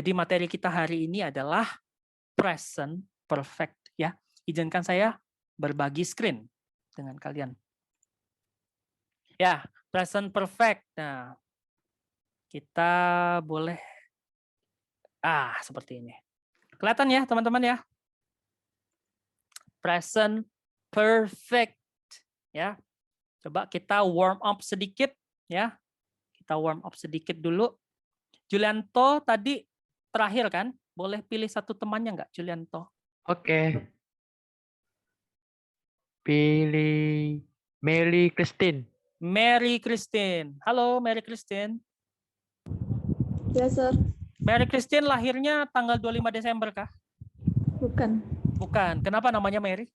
Jadi materi kita hari ini adalah present perfect ya. Izinkan saya berbagi screen dengan kalian. Ya, present perfect. Nah, kita boleh seperti ini. Kelihatan ya, teman-teman ya? Present perfect ya. Coba kita warm up sedikit ya. Kita warm up sedikit dulu. Julianto tadi terakhir kan? Boleh pilih satu temannya nggak, Julianto? Oke. Pilih Mary Christine. Mary Christine. Halo, Mary Christine. Ya, Sir. Mary Christine lahirnya tanggal 25 Desember kah? Bukan. Bukan. Kenapa namanya Mary?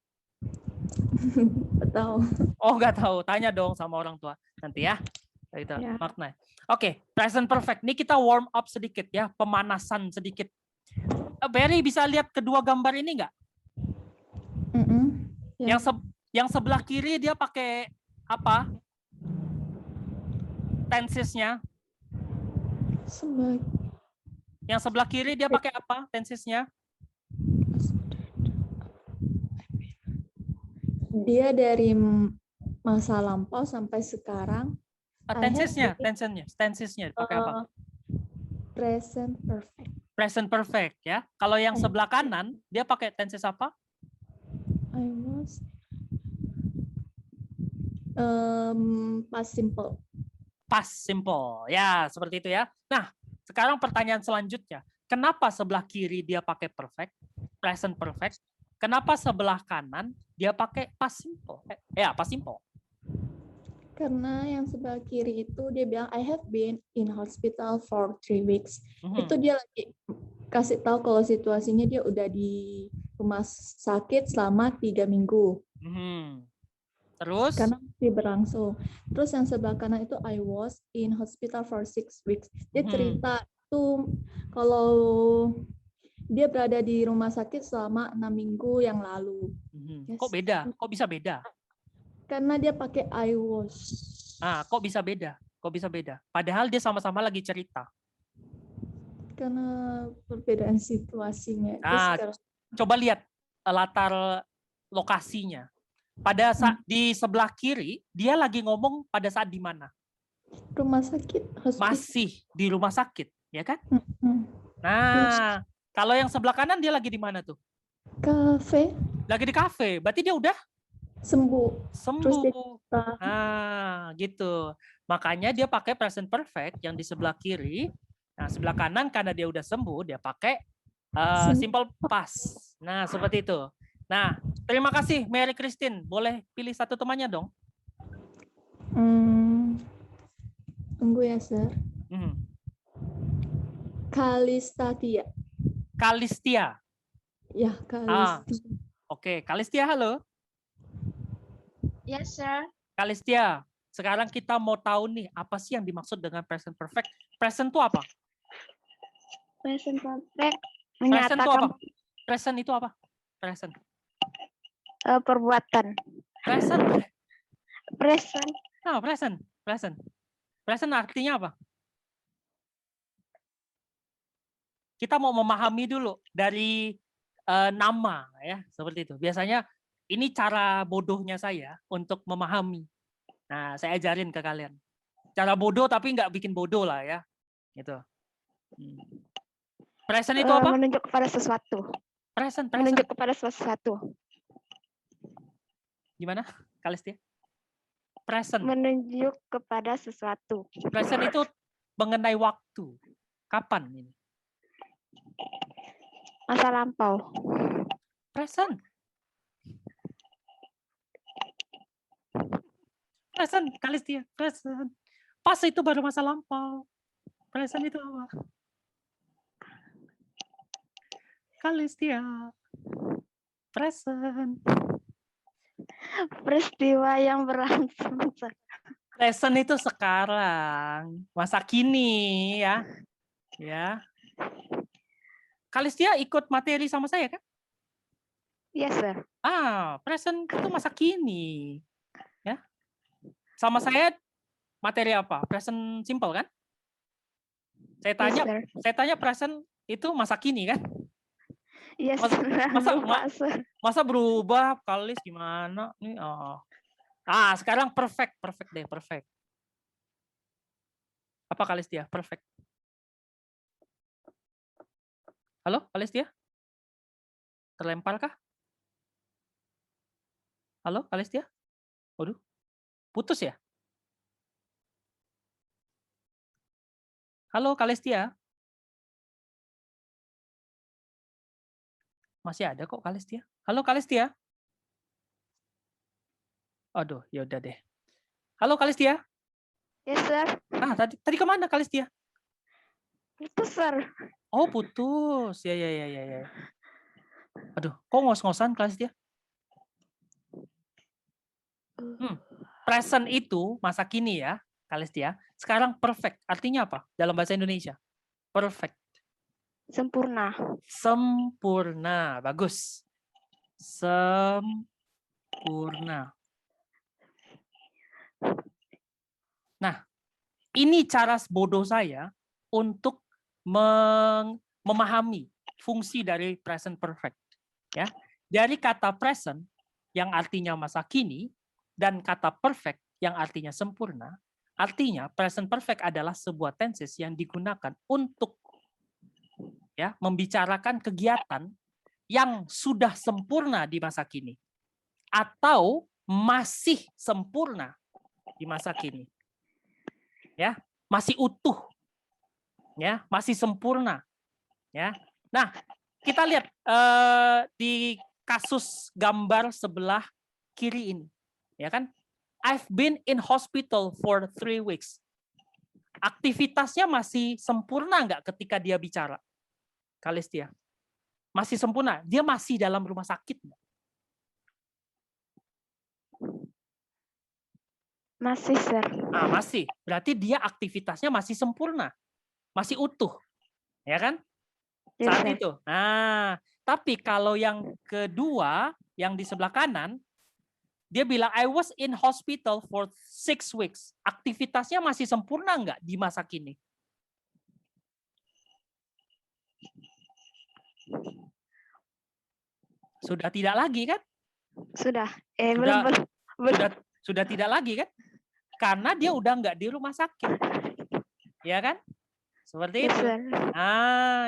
Nggak tahu. Oh, nggak tahu. Tanya dong sama orang tua. Nanti ya. Itu Ya. makna. Oke, present perfect. Ini kita warm up sedikit ya, pemanasan sedikit. Mary bisa lihat kedua gambar ini nggak? Ya. Yang sebelah kiri dia pakai apa? Tensesnya. Yang sebelah kiri dia pakai apa? Tensesnya? Dia dari masa lampau sampai sekarang. Tensesnya pakai apa? Present perfect. Present perfect ya. Kalau yang sebelah kanan dia pakai tenses apa? I was past simple. Past simple. Ya, seperti itu ya. Nah, sekarang pertanyaan selanjutnya. Kenapa sebelah kiri dia pakai perfect, present perfect? Kenapa sebelah kanan dia pakai past simple? Past simple. Karena yang sebelah kiri itu dia bilang I have been in hospital for 3 weeks. Itu dia lagi kasih tahu kalau situasinya dia udah di rumah sakit selama 3 minggu. Terus? Karena masih berlangsung. Terus yang sebelah kanan itu I was in hospital for 6 weeks. Dia cerita tuh kalau dia berada di rumah sakit selama 6 minggu yang lalu. Yes. Kok beda? Kok bisa beda? Karena dia pakai I was. Kok bisa beda? Kok bisa beda? Padahal dia sama-sama lagi cerita. Karena perbedaan situasinya. Coba lihat latar lokasinya. Pada saat di sebelah kiri, dia lagi ngomong pada saat di mana? Rumah sakit. Hospital. Masih di rumah sakit, ya kan? Nah, kalau yang sebelah kanan dia lagi di mana tuh? Kafe. Lagi di kafe. Berarti dia udah sembuh. Gitu. Makanya dia pakai present perfect yang di sebelah kiri. Nah, sebelah kanan karena dia udah sembuh, dia pakai simple past. Nah, seperti itu. Nah, terima kasih Mary Christine. Boleh pilih satu temannya dong? Tunggu ya, Sir. Kalistatia. Kalistia. Ya, Kalistia. Oke, Kalistia, halo. Yes, Sir. Kalistia, sekarang kita mau tahu nih, apa sih yang dimaksud dengan present perfect? Present itu apa? Present perfect Present itu apa? menyatakan Present itu apa? Present. Perbuatan. Present. Present. Present artinya apa? Kita mau memahami dulu dari nama ya, seperti itu. Biasanya ini cara bodohnya saya untuk memahami. Nah, saya ajarin ke kalian. Cara bodoh tapi nggak bikin bodoh lah ya. Gitu. Present itu apa? Menunjuk kepada sesuatu. Present. Menunjuk kepada sesuatu. Gimana, Kalistia? Present. Menunjuk kepada sesuatu. Present itu mengenai waktu. Kapan ini? Masa lampau. Present. Present, Kalistia. Present. Pas itu baru masa lampau. Present itu apa? Kalistia. Present. Peristiwa yang berlangsung. Present itu sekarang, masa kini ya. Ya. Kalistia ikut materi sama saya kan? Yes, Sir. Present itu masa kini. Ya. Sama saya materi apa? Present simple kan? Saya tanya present itu masa kini kan? Yes, Masa masa lupa, ma- sir. masa berubah Kalis gimana? Nih, oh. Sekarang perfect deh, perfect. Apa Kalis dia? Perfect. Halo, Kalis dia? Terlempar kah? Halo, Kalis dia? Waduh, putus ya? Halo, Kalestia. Masih ada kok Kalestia. Halo, Kalestia. Aduh, ya udah deh. Halo, Kalestia. Yes, sir. Tadi kemana Kalestia? Itu, sir. Oh, putus. Ya. Aduh, kok ngos-ngosan Kalestia? Present itu masa kini ya, Kalestia. Sekarang perfect. Artinya apa dalam bahasa Indonesia? Perfect. Sempurna. Sempurna. Bagus. Sempurna. Nah, ini cara bodoh saya untuk memahami fungsi dari present perfect. Ya, dari kata present yang artinya masa kini dan kata perfect yang artinya sempurna, artinya present perfect adalah sebuah tenses yang digunakan untuk membicarakan kegiatan yang sudah sempurna di masa kini atau masih sempurna di masa kini. Ya, masih utuh. Ya, masih sempurna. Ya. Nah, kita lihat di kasus gambar sebelah kiri ini, ya kan? I've been in hospital for 3 weeks. Aktivitasnya masih sempurna nggak ketika dia bicara? Kalestia. Masih sempurna. Dia masih dalam rumah sakit. Masih, sir. Masih. Berarti dia aktivitasnya masih sempurna. Masih utuh. Ya kan? Yes, Saat sir. itu. Tapi kalau yang kedua, yang di sebelah kanan, dia bilang, I was in hospital for 6 weeks. Aktivitasnya masih sempurna nggak di masa kini? Sudah tidak lagi kan? Sudah. Sudah, Belum. sudah tidak lagi kan? Karena dia udah nggak di rumah sakit. Ya kan? Seperti Yes, itu. sir.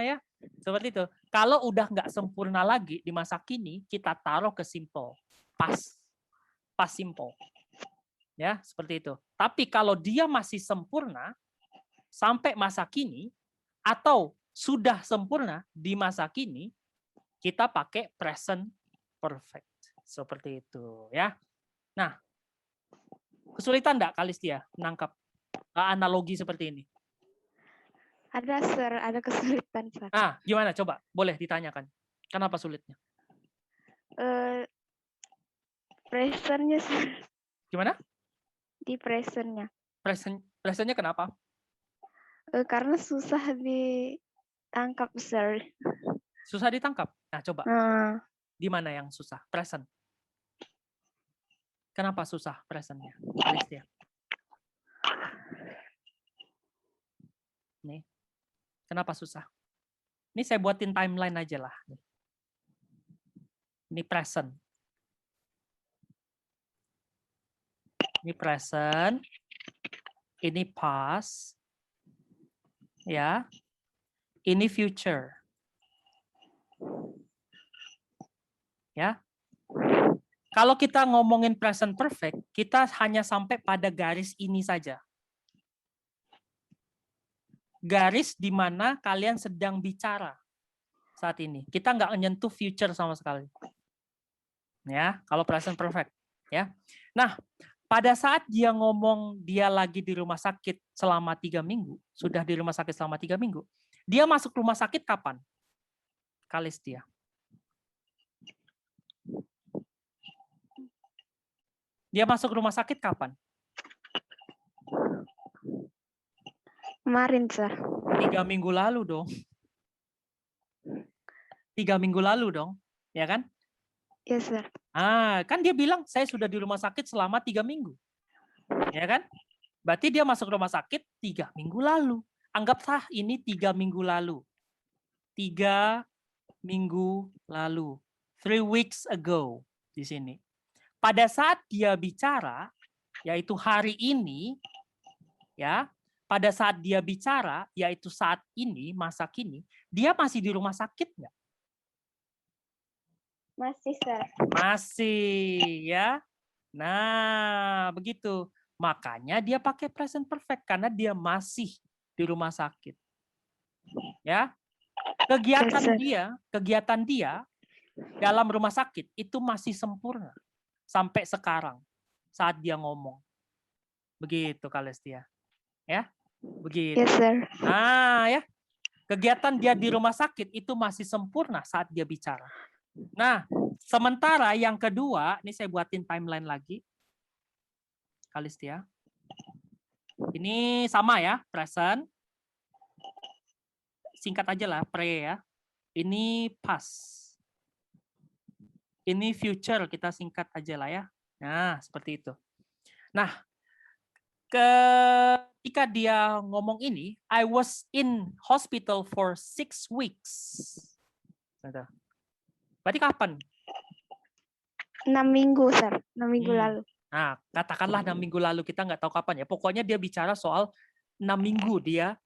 Ya. Seperti itu. Kalau udah nggak sempurna lagi di masa kini, kita taruh ke simple. Pas simple. Ya, seperti itu. Tapi kalau dia masih sempurna sampai masa kini atau sudah sempurna di masa kini, kita pakai present perfect. Seperti itu, ya. Nah, kesulitan enggak Kalestia menangkap analogi seperti ini? Ada, sir. Ada kesulitan, sir. Gimana? Coba, boleh ditanyakan. Kenapa sulitnya? Presentnya, sir. Gimana? Di presentnya. Presentnya kenapa? Karena susah ditangkap, sir. Susah ditangkap. Nah, coba. Di mana yang susah? Present. Kenapa susah presentnya? Kalestia. Nih. Kenapa susah? Ini saya buatin timeline aja lah. Ini present. Ini present. Ini past. Ya. Ini future. Ya. Kalau kita ngomongin present perfect, kita hanya sampai pada garis ini saja. Garis di mana kalian sedang bicara saat ini. Kita nggak menyentuh future sama sekali. Ya, kalau present perfect. Ya. Nah, pada saat dia ngomong dia lagi di rumah sakit selama 3 minggu, sudah di rumah sakit selama 3 minggu, dia masuk rumah sakit kapan? Kalestia. Dia masuk rumah sakit kapan? Kemarin, sir. 3 minggu lalu dong. 3 minggu lalu dong, ya kan? Yes, sir. Kan dia bilang saya sudah di rumah sakit selama 3 minggu. Ya kan? Berarti dia masuk rumah sakit 3 minggu lalu. Anggaplah ini 3 minggu lalu. 3 minggu lalu. 3 weeks ago di sini. Pada saat dia bicara, yaitu hari ini, ya, pada saat dia bicara, yaitu saat ini, masa kini, dia masih di rumah sakit nggak? Masih, Sir. Masih, ya. Nah, begitu. Makanya dia pakai present perfect karena dia masih di rumah sakit. Ya. Kegiatan dia dalam rumah sakit itu masih sempurna sampai sekarang saat dia ngomong. Begitu, Kalestia. Ya. Begitu. Yes, Sir. Nah, ya. Kegiatan dia di rumah sakit itu masih sempurna saat dia bicara. Nah, sementara yang kedua, ini saya buatin timeline lagi. Kalistia. Ini sama ya, present. Singkat aja lah, pre ya. Ini past. Ini future, kita singkat aja lah ya. Nah, seperti itu. Nah, ketika dia ngomong ini, I was in hospital for 6 weeks. Berarti kapan? 6 minggu, Sir. 6 minggu lalu. Nah, katakanlah 6 minggu lalu, kita nggak tahu kapan ya. Pokoknya dia bicara soal 6 minggu dia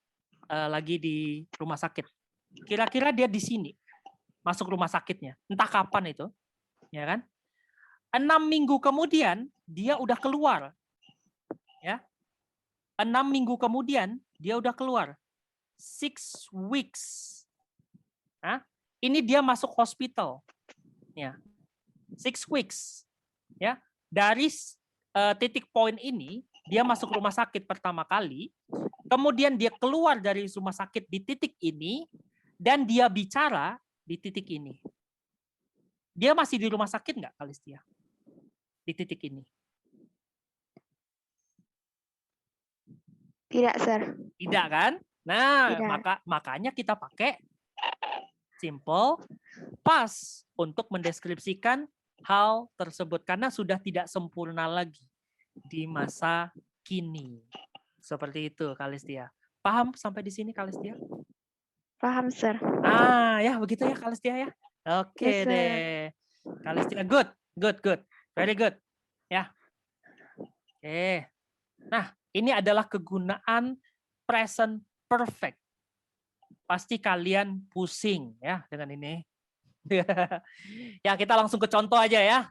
lagi di rumah sakit. Kira-kira dia di sini, masuk rumah sakitnya. Entah kapan itu. Ya kan? 6 minggu kemudian, dia udah keluar. Ya. 6 minggu kemudian, dia udah keluar. 6 weeks. Nah, ini dia masuk hospital. Ya. 6 weeks. Ya. Dari titik poin ini, dia masuk rumah sakit pertama kali, kemudian dia keluar dari rumah sakit di titik ini, dan dia bicara di titik ini. Dia masih di rumah sakit nggak, Kalistia? Di titik ini. Tidak, Sir. Tidak kan? Nah, Tidak. makanya kita pakai simple past untuk mendeskripsikan hal tersebut karena sudah tidak sempurna lagi di masa kini. Seperti itu, Kalistia. Paham sampai di sini, Kalistia? Paham, Sir. Ah, ya begitu ya, Kalistia ya. Oke Yes, Sir. deh. Kalistia, good. Very good. Ya. Oke. Nah, ini adalah kegunaan present perfect. Pasti kalian pusing ya dengan ini. Ya, kita langsung ke contoh aja ya.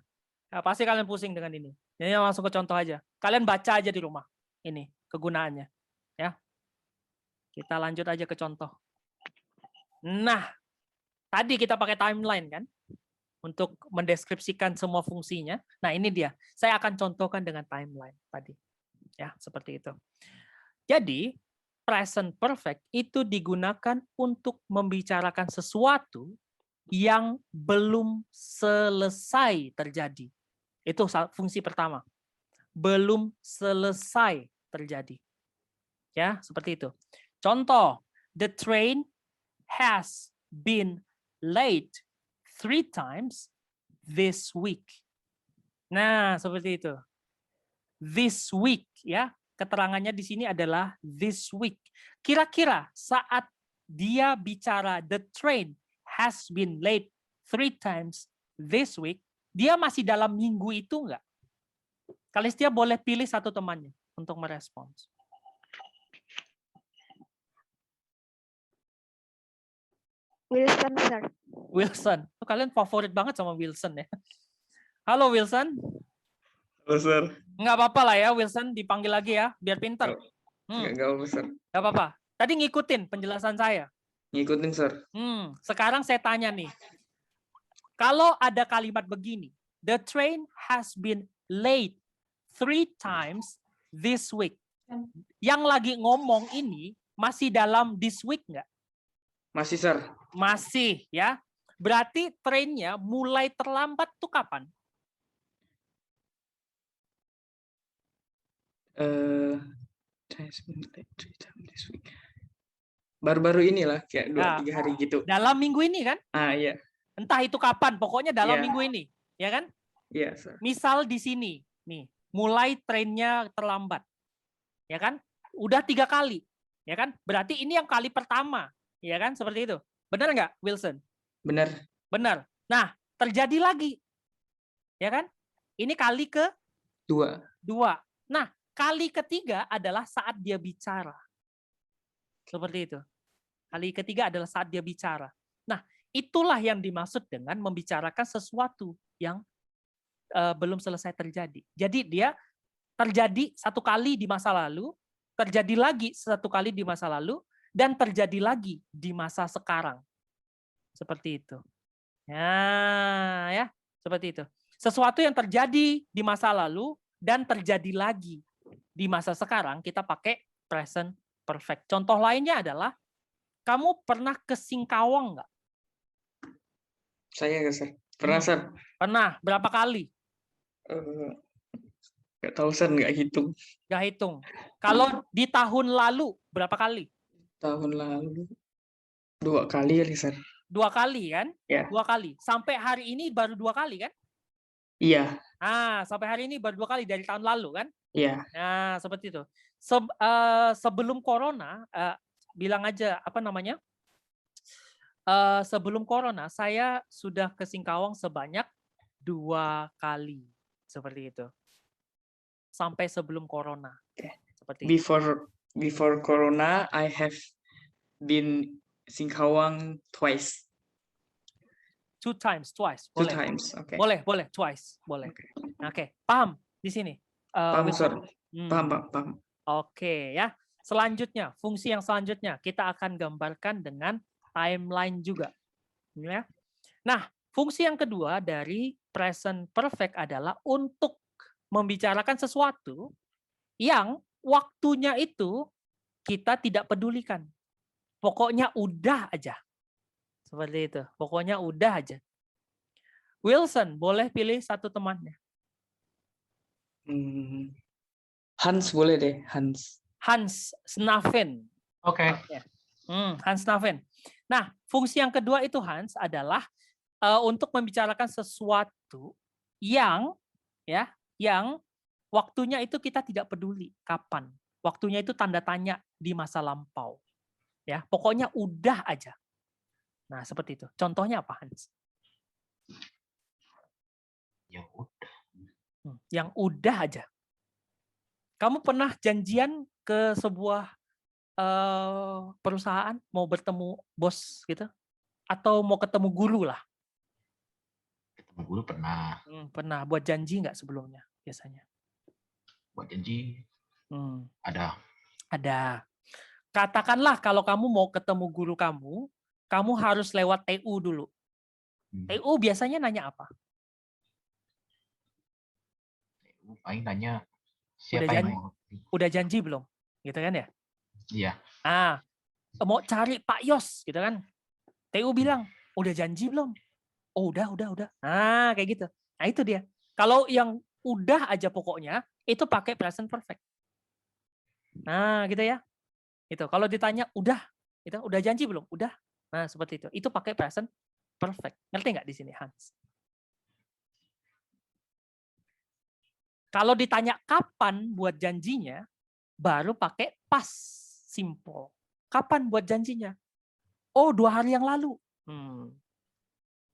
Nah, pasti kalian pusing dengan ini. Jadi langsung ke contoh aja. Kalian baca aja di rumah. Ini kegunaannya. Ya. Kita lanjut aja ke contoh. Nah, tadi kita pakai timeline kan? Untuk mendeskripsikan semua fungsinya. Nah, ini dia. Saya akan contohkan dengan timeline tadi. Ya, seperti itu. Jadi, present perfect itu digunakan untuk membicarakan sesuatu yang belum selesai terjadi. Itu fungsi pertama. Belum selesai terjadi. Ya, seperti itu. Contoh, the train has been late 3 times this week. Nah, seperti itu. This week, ya. Keterangannya di sini adalah this week. Kira-kira saat dia bicara the train has been late 3 times this week, dia masih dalam minggu itu enggak? Kalistia boleh pilih satu temannya untuk merespons. Wilson, Sir. Wilson. Oh, kalian favorit banget sama Wilson ya. Halo Wilson. Halo, Sir. Nggak apa-apa lah ya Wilson, dipanggil lagi ya, biar pinter. Nggak apa-apa, Sir. Nggak apa-apa. Tadi ngikutin penjelasan saya. Ngikutin, Sir. Sekarang saya tanya nih. Kalau ada kalimat begini, the train has been late 3 times this week. Yang lagi ngomong ini masih dalam this week nggak? Masih, Sir. Masih, ya. Berarti trainnya mulai terlambat tuh kapan? Baru-baru inilah, kayak 2-3 hari gitu. Dalam minggu ini kan? Iya. Entah itu kapan, pokoknya dalam minggu ini, ya kan? Iya, Sir. Misal di sini, nih, mulai trainnya terlambat, ya kan? Udah 3 kali, ya kan? Berarti ini yang kali pertama, ya kan? Seperti itu. Benar nggak, Wilson? Benar. Benar. Nah, terjadi lagi. Ya kan? Ini kali Dua. kedua. Nah, kali ketiga adalah saat dia bicara. Seperti itu. Kali ketiga adalah saat dia bicara. Nah, itulah yang dimaksud dengan membicarakan sesuatu yang belum selesai terjadi. Jadi dia terjadi satu kali di masa lalu, terjadi lagi satu kali di masa lalu, dan terjadi lagi di masa sekarang. Seperti itu. Ya, seperti itu. Sesuatu yang terjadi di masa lalu dan terjadi lagi di masa sekarang, kita pakai present perfect. Contoh lainnya adalah, kamu pernah ke Singkawang nggak? Saya Sir. Pernah Sir. Pernah. Berapa kali? Nggak tahu Sir, nggak hitung. Nggak hitung. Kalau di tahun lalu, berapa kali? Tahun lalu 2 kali kali Sir. 2 kali kan? Ya. 2 kali. Sampai hari ini baru 2 kali kan? Iya. Sampai hari ini baru 2 kali dari tahun lalu kan? Iya. Nah, seperti itu. Sebelum corona, bilang aja apa namanya? Sebelum corona, saya sudah ke Singkawang sebanyak 2 kali. Seperti itu. Sampai sebelum corona. Seperti itu. Before Corona, I have been Singkawang twice. 2 times, twice. 2 Boleh. times. Okay. Boleh, twice. Boleh. Oke, paham di sini? Paham Sir. Wilson? Paham. Oke ya. Selanjutnya, fungsi yang selanjutnya kita akan gambarkan dengan timeline juga. Ya. Nah, fungsi yang kedua dari present perfect adalah untuk membicarakan sesuatu yang waktunya itu kita tidak pedulikan. Pokoknya udah aja. Seperti itu. Pokoknya udah aja. Wilson, boleh pilih satu temannya. Hans boleh deh, Hans. Hans Snaven. Oke. Hans Snaven. Nah, fungsi yang kedua itu Hans adalah untuk membicarakan sesuatu yang waktunya itu kita tidak peduli kapan. Waktunya itu tanda tanya di masa lampau. Ya, pokoknya udah aja. Nah, seperti itu. Contohnya apa, Hans? Ya udah. Yang udah aja. Kamu pernah janjian ke sebuah perusahaan mau bertemu bos gitu? Atau mau ketemu guru lah? Ketemu guru pernah. Pernah. Buat janji nggak sebelumnya biasanya? Buat janji ada. Ada. Katakanlah kalau kamu mau ketemu guru kamu harus lewat TU dulu. TU biasanya nanya apa? Paling nanya siapa yang mau. Udah janji belum? Gitu kan ya? Iya. Mau cari Pak Yos gitu kan? TU bilang, udah janji belum? Oh, udah. Nah, kayak gitu. Nah, itu dia. Kalau yang udah aja pokoknya, itu pakai present perfect. Nah, gitu ya. Itu. Kalau ditanya, udah janji belum? Udah. Nah, seperti itu. Itu pakai present perfect. Ngerti nggak di sini, Hans? Kalau ditanya kapan buat janjinya, baru pakai past simple. Kapan buat janjinya? Oh, 2 hari yang lalu.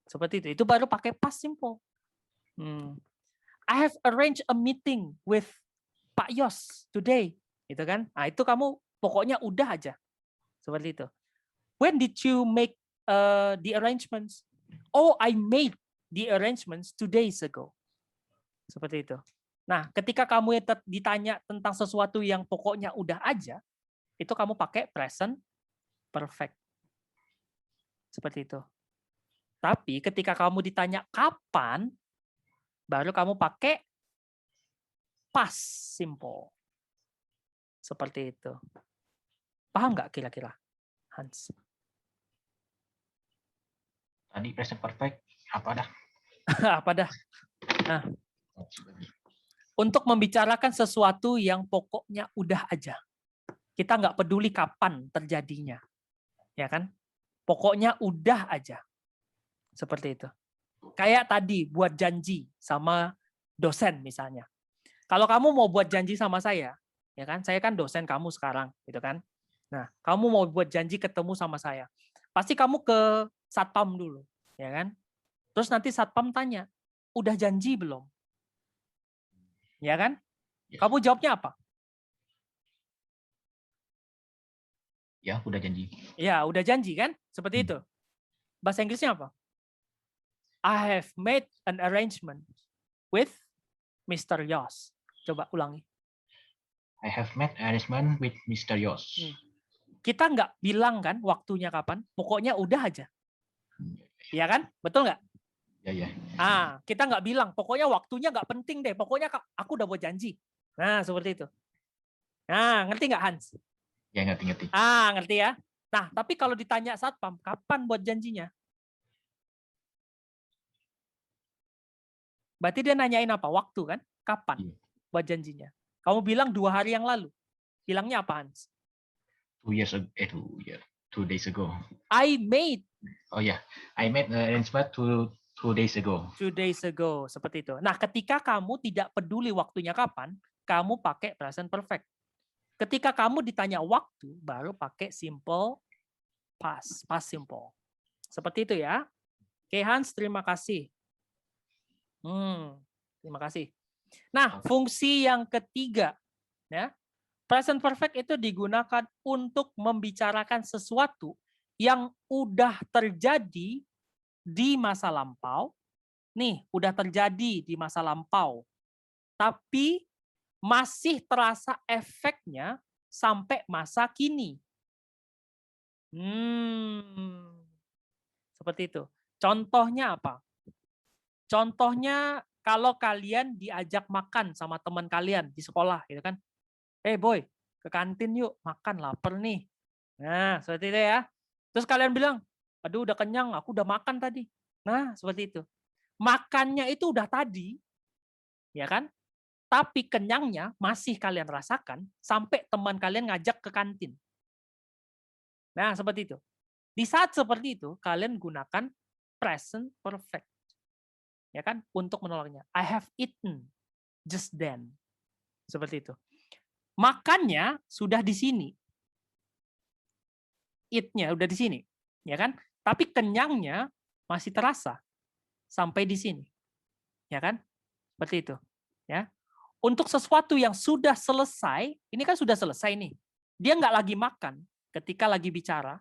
Seperti itu. Itu baru pakai past simple. I have arranged a meeting with Pak Yos today. Gitu kan? Nah, itu kamu pokoknya udah aja. Seperti itu. When did you make the arrangements? Oh, I made the arrangements 2 days ago. Seperti itu. Nah, ketika kamu ditanya tentang sesuatu yang pokoknya udah aja, itu kamu pakai present perfect. Seperti itu. Tapi ketika kamu ditanya kapan, baru kamu pakai past simple. Seperti itu. Paham nggak kira-kira, Hans? Tadi present perfect apa dah? Apa dah? Nah, untuk membicarakan sesuatu yang pokoknya udah aja. Kita nggak peduli kapan terjadinya. Ya kan? Pokoknya udah aja. Seperti itu. Kayak tadi buat janji sama dosen misalnya. Kalau kamu mau buat janji sama saya, ya kan? Saya kan dosen kamu sekarang, gitu kan? Nah, kamu mau buat janji ketemu sama saya. pasti kamu ke satpam dulu, ya kan? Terus nanti satpam tanya, udah janji belum? Ya kan? Yes. Kamu jawabnya apa? Ya, udah janji. Ya, udah janji kan? Seperti itu. Bahasa Inggrisnya apa? I have made an arrangement with Mr. Yos. Coba ulangi. I have made arrangement with Mr. Yos. Kita nggak bilang kan waktunya kapan, pokoknya udah aja. Iya kan? Betul nggak? Ya. Kita nggak bilang, pokoknya waktunya nggak penting deh, pokoknya aku udah buat janji. Nah, seperti itu. Nah, ngerti nggak Hans? Ya, ngerti. Ngerti ya? Nah, tapi kalau ditanya satpam, kapan buat janjinya? Berarti dia nanyain apa? Waktu kan? Kapan buat janjinya? Kamu bilang 2 hari yang lalu. Bilangnya apa Hans? 2 days ago. I made. Oh ya, I made an arrangement 2 days ago. 2 days ago, seperti itu. Nah, ketika kamu tidak peduli waktunya kapan, kamu pakai present perfect. Ketika kamu ditanya waktu, baru pakai simple past simple. Seperti itu ya. Oke Hans, terima kasih. Terima kasih. Nah, fungsi yang ketiga, ya, present perfect itu digunakan untuk membicarakan sesuatu yang udah terjadi di masa lampau. Nih, udah terjadi di masa lampau. Tapi masih terasa efeknya sampai masa kini. Seperti itu. Contohnya apa? Contohnya kalau kalian diajak makan sama teman kalian di sekolah, gitu kan? Boy, ke kantin yuk, makan, lapar nih. Nah, seperti itu ya. Terus kalian bilang, aduh udah kenyang, aku udah makan tadi. Nah, seperti itu. Makannya itu udah tadi, ya kan? Tapi kenyangnya masih kalian rasakan sampai teman kalian ngajak ke kantin. Nah, seperti itu. Di saat seperti itu, kalian gunakan present perfect. Ya kan? Untuk menolaknya. I have eaten just then. Seperti itu. Makannya sudah di sini. Eat-nya udah di sini. Ya kan? Tapi kenyangnya masih terasa sampai di sini. Ya kan? Seperti itu. Ya. Untuk sesuatu yang sudah selesai, ini kan sudah selesai nih. Dia nggak lagi makan ketika lagi bicara,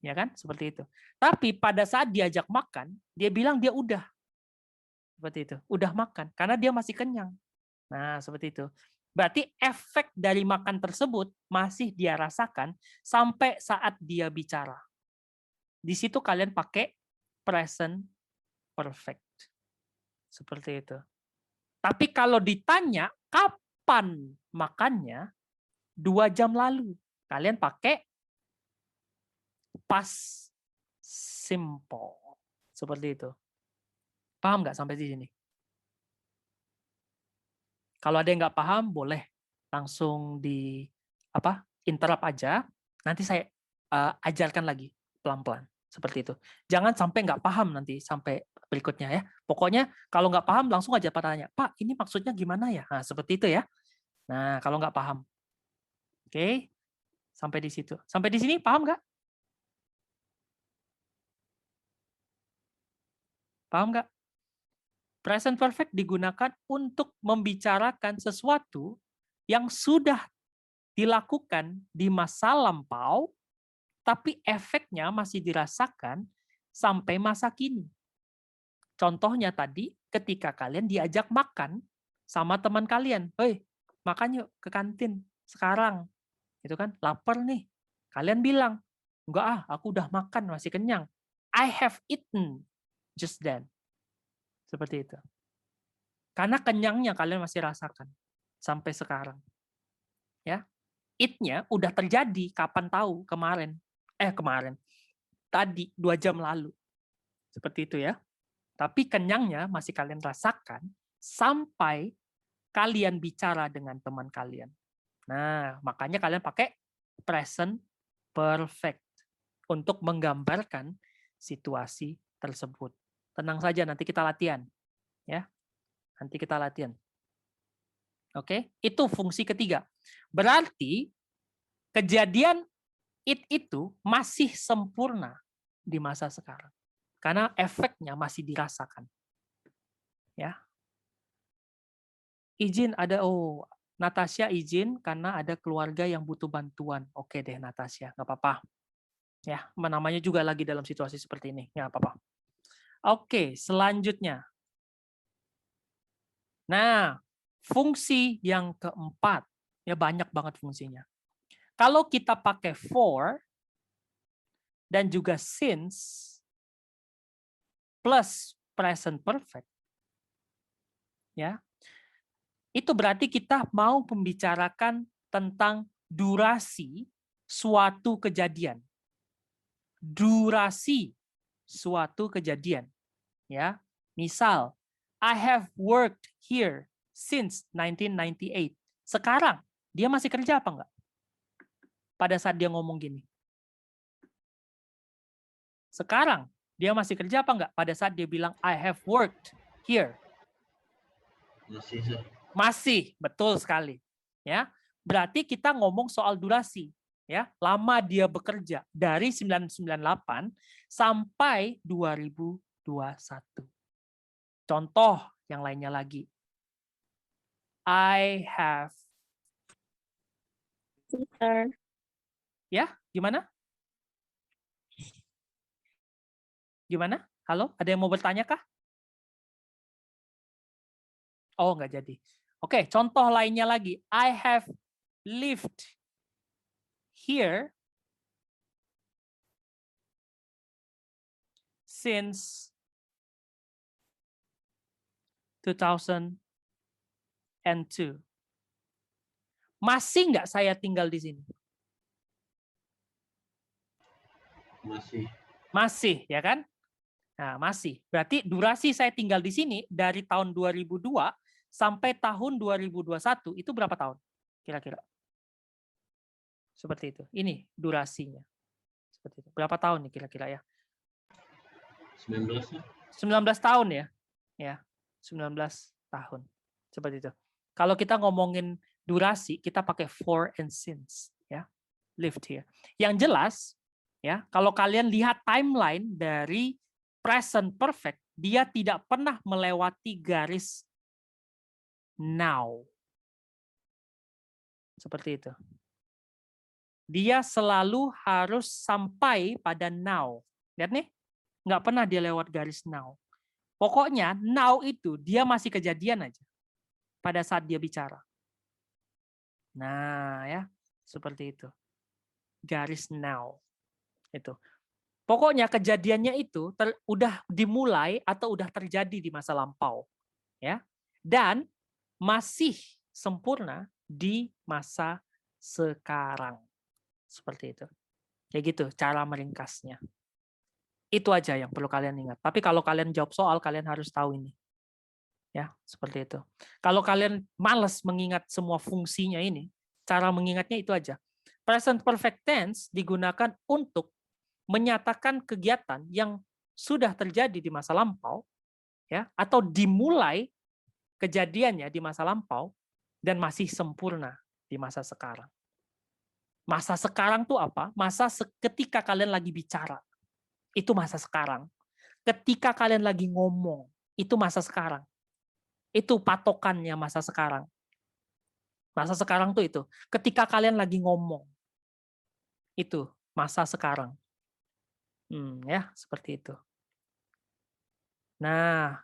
ya kan? Seperti itu. Tapi pada saat diajak makan, dia bilang dia udah. Seperti itu. Udah makan karena dia masih kenyang. Nah, seperti itu. Berarti efek dari makan tersebut masih dia rasakan sampai saat dia bicara. Di situ kalian pakai present perfect. Seperti itu. Tapi kalau ditanya kapan makannya, 2 jam lalu. Kalian pakai past simple. Seperti itu. Paham nggak sampai di sini? Kalau ada yang nggak paham, boleh langsung interrupt aja. Nanti saya ajarkan lagi pelan-pelan. Seperti itu. Jangan sampai nggak paham nanti sampai berikutnya ya. Pokoknya kalau nggak paham langsung aja tanya, Pak, ini maksudnya gimana ya? Nah, seperti itu ya. Nah, kalau nggak paham. Oke, sampai di situ. Sampai di sini paham nggak? Paham nggak? Present perfect digunakan untuk membicarakan sesuatu yang sudah dilakukan di masa lampau, tapi efeknya masih dirasakan sampai masa kini. Contohnya tadi, ketika kalian diajak makan sama teman kalian, "Hei, makan yuk ke kantin sekarang." Itu kan, lapar nih. Kalian bilang, "Enggak aku udah makan, masih kenyang. I have eaten just then." Seperti itu. Karena kenyangnya kalian masih rasakan sampai sekarang. Ya. Eat-nya udah terjadi kapan tahu? Kemarin. Tadi 2 jam lalu. Seperti itu ya. Tapi kenyangnya masih kalian rasakan sampai kalian bicara dengan teman kalian. Nah, makanya kalian pakai present perfect untuk menggambarkan situasi tersebut. Tenang saja, nanti kita latihan. Ya. Nanti kita latihan. Oke, itu fungsi ketiga. Berarti kejadian it itu masih sempurna di masa sekarang. Karena efeknya masih dirasakan. Ya. Izin ada, Natasha izin karena ada keluarga yang butuh bantuan. Oke deh Natasha, nggak apa-apa. Ya, namanya juga lagi dalam situasi seperti ini, nggak apa-apa. Oke, selanjutnya. Nah, fungsi yang keempat, ya banyak banget fungsinya. Kalau kita pakai for dan juga since plus present perfect, ya, itu berarti kita mau membicarakan tentang durasi suatu kejadian. Durasi suatu kejadian, ya. Misal, I have worked here since 1998. Sekarang dia masih kerja apa enggak? Pada saat dia ngomong gini. Sekarang dia masih kerja apa enggak? Pada saat dia bilang I have worked here. Masih, Sir. Masih, betul sekali. Ya, berarti kita ngomong soal durasi. Ya, lama dia bekerja dari 1998 sampai 2021. Contoh yang lainnya lagi. I have. Sir. Ya, gimana? Gimana? Halo, ada yang mau bertanya kah? Oh, nggak jadi. Oke, contoh lainnya lagi. I have lived here since 2002. Masih nggak saya tinggal di sini? Masih. Masih, ya kan? Nah, masih. Berarti durasi saya tinggal di sini dari tahun 2002 sampai tahun 2021 itu berapa tahun? Kira-kira. Seperti itu. Ini durasinya. Seperti itu. Berapa tahun nih kira-kira ya? 19, Sir. 19 tahun ya. Ya, 19 tahun. Seperti itu. Kalau kita ngomongin durasi, kita pakai for and since, ya. Lived here. Yang jelas, ya, kalau kalian lihat timeline dari present perfect, dia tidak pernah melewati garis now. Seperti itu. Dia selalu harus sampai pada now. Lihat nih, nggak pernah dia lewat garis now. Pokoknya now itu dia masih kejadian aja pada saat dia bicara. Nah, ya, seperti itu. Garis now. Itu. Pokoknya kejadiannya itu udah dimulai atau udah terjadi di masa lampau, ya, dan masih sempurna di masa sekarang, seperti itu. Kayak gitu cara meringkasnya. Itu aja yang perlu kalian ingat. Tapi kalau kalian jawab soal, kalian harus tahu ini, ya, seperti itu. Kalau kalian malas mengingat semua fungsinya ini, cara mengingatnya itu aja. Present perfect tense digunakan untuk menyatakan kegiatan yang sudah terjadi di masa lampau, ya, atau dimulai kejadiannya di masa lampau dan masih sempurna di masa sekarang. Masa sekarang tuh apa? Masa ketika kalian lagi bicara, itu masa sekarang. Ketika kalian lagi ngomong, itu masa sekarang. Itu patokannya masa sekarang. Masa sekarang tuh itu. Ketika kalian lagi ngomong, itu masa sekarang. Ya, seperti itu. Nah,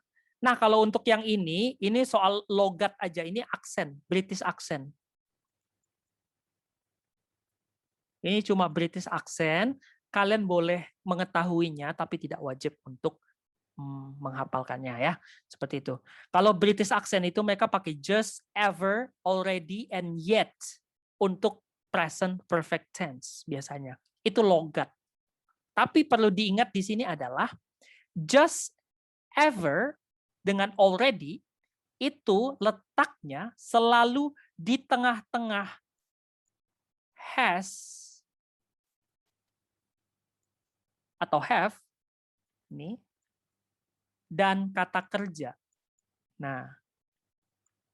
kalau untuk yang ini soal logat aja, ini aksen, British accent. Ini cuma British accent, kalian boleh mengetahuinya tapi tidak wajib untuk menghafalkannya ya, seperti itu. Kalau British accent itu mereka pakai just, ever, already, and yet untuk present perfect tense biasanya. Itu logat. Tapi perlu diingat di sini adalah just, ever dengan already itu letaknya selalu di tengah-tengah has atau have ini dan kata kerja. Nah,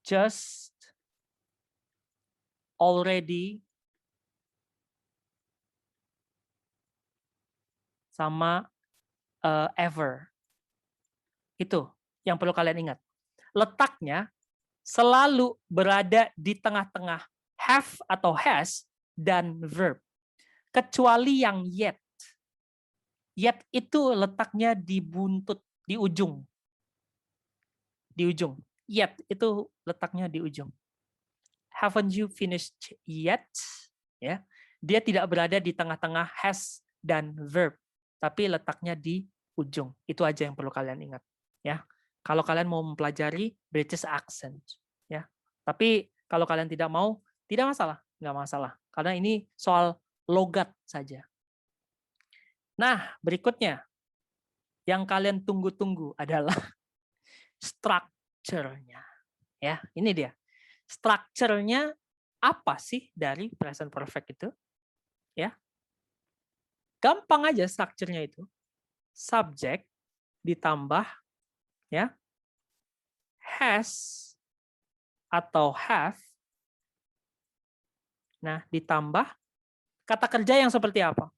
just, already, sama ever. Itu yang perlu kalian ingat. Letaknya selalu berada di tengah-tengah have atau has dan verb. Kecuali yang yet. Yet itu letaknya di buntut, di ujung. Di ujung. Yet itu letaknya di ujung. Haven't you finished yet? Ya, dia tidak berada di tengah-tengah has dan verb, tapi letaknya di ujung. Itu aja yang perlu kalian ingat. Ya, kalau kalian mau mempelajari British accent, ya. Tapi kalau kalian tidak mau, tidak masalah, nggak masalah. Karena ini soal logat saja. Nah, berikutnya yang kalian tunggu-tunggu adalah structure-nya. Ya, ini dia. Structure-nya apa sih dari present perfect itu? Ya. Gampang aja structure-nya itu. Subject ditambah ya has atau have. Nah, ditambah kata kerja yang seperti apa?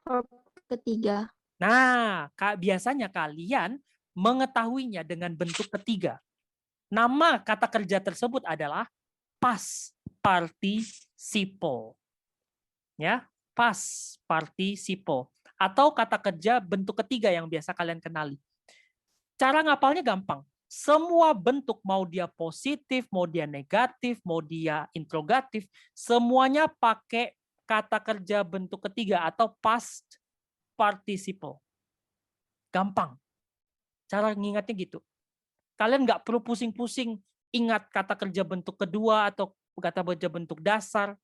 Verb ketiga. Nah, biasanya kalian mengetahuinya dengan bentuk ketiga. Nama kata kerja tersebut adalah past participle. Ya, past participle. Atau kata kerja bentuk ketiga yang biasa kalian kenali. Cara ngapalnya gampang. Semua bentuk, mau dia positif, mau dia negatif, mau dia interrogatif, semuanya pakai kata kerja bentuk ketiga atau past participle. Gampang. Cara ngingatnya gitu. Kalian nggak perlu pusing-pusing ingat kata kerja bentuk kedua atau kata kerja bentuk dasar.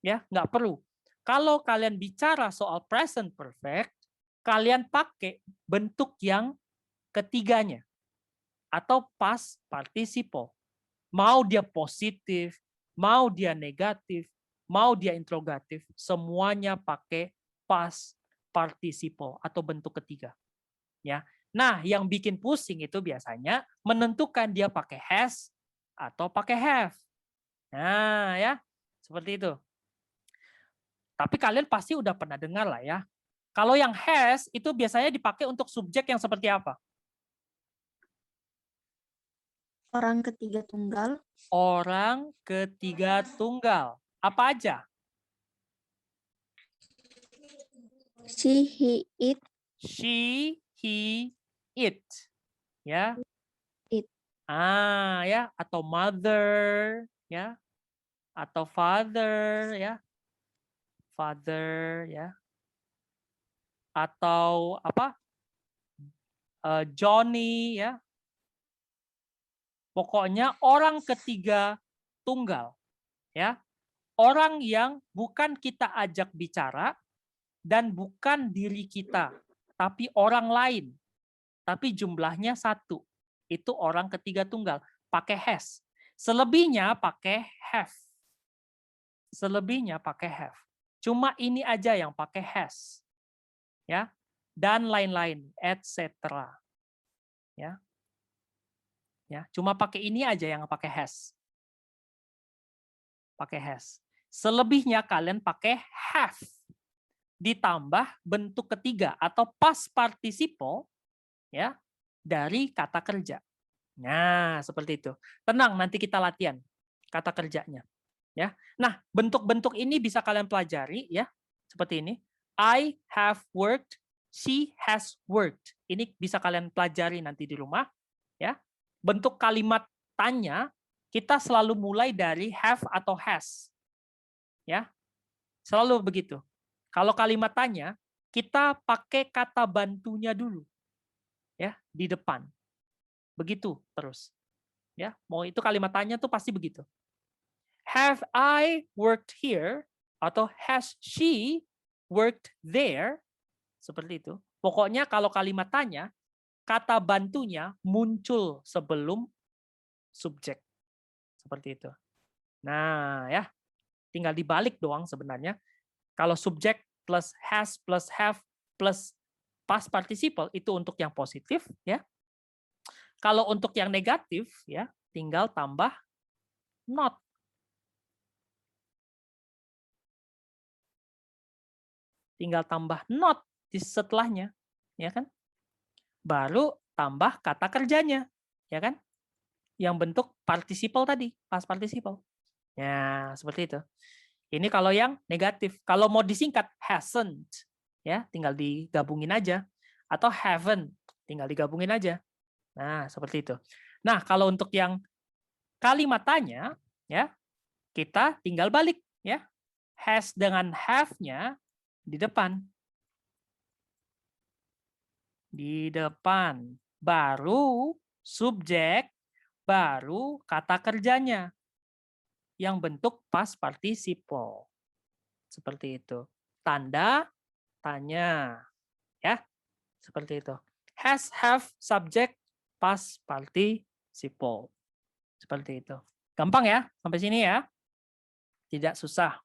Ya, nggak perlu. Kalau kalian bicara soal present perfect, kalian pakai bentuk yang ketiganya atau past participle. Mau dia positif, mau dia negatif, mau dia interrogatif, semuanya pakai past participle atau bentuk ketiga. Ya. Nah, yang bikin pusing itu biasanya menentukan dia pakai has atau pakai have. Nah, ya, seperti itu. Tapi kalian pasti udah pernah dengar lah ya. Kalau yang has itu biasanya dipakai untuk subjek yang seperti apa? Orang ketiga tunggal. Orang ketiga tunggal. Apa aja? She, he, it. She, he, it. Ya. It. Ya, atau mother, ya. Atau father, ya. Father, ya. Atau apa? Johnny, ya. Pokoknya orang ketiga tunggal, ya. Orang yang bukan kita ajak bicara dan bukan diri kita, tapi orang lain. Tapi jumlahnya satu. Itu orang ketiga tunggal, pakai has. Selebihnya pakai have. Selebihnya pakai have. Cuma ini aja yang pakai has. Ya. Dan lain-lain, etc. Ya. Ya, cuma pakai ini aja yang pakai has. Pakai has. Selebihnya kalian pakai have. Ditambah bentuk ketiga atau past participle ya dari kata kerja. Nah, seperti itu. Tenang, nanti kita latihan kata kerjanya. Ya. Nah, bentuk-bentuk ini bisa kalian pelajari ya. Seperti ini. I have worked, she has worked. Ini bisa kalian pelajari nanti di rumah ya. Bentuk kalimat tanya kita selalu mulai dari have atau has. Ya. Selalu begitu. Kalau kalimat tanya, kita pakai kata bantunya dulu. Ya, di depan. Begitu terus. Ya, mau itu kalimat tanya tuh pasti begitu. Have I worked here atau has she worked there? Seperti itu. Pokoknya kalau kalimat tanya, kata bantunya muncul sebelum subjek. Seperti itu. Nah, ya. Tinggal dibalik doang sebenarnya. Kalau subjek plus has plus have plus past participle itu untuk yang positif ya. Kalau untuk yang negatif ya, tinggal tambah not. tinggal tambah not di setelahnya, ya kan? Baru tambah kata kerjanya, ya kan? Yang bentuk participle tadi, past participle. Ya, seperti itu. Ini kalau yang negatif. Kalau mau disingkat hasn't, ya, tinggal digabungin aja. Atau haven't, tinggal digabungin aja. Nah, seperti itu. Nah, kalau untuk yang kalimat tanya, ya, kita tinggal balik, ya. Has dengan have-nya di depan. Di depan. Baru subjek, baru kata kerjanya yang bentuk past participle. Seperti itu. Tanda tanya. Ya. Seperti itu. Has, have, subject, past participle. Seperti itu. Gampang ya? Sampai sini ya. Tidak susah.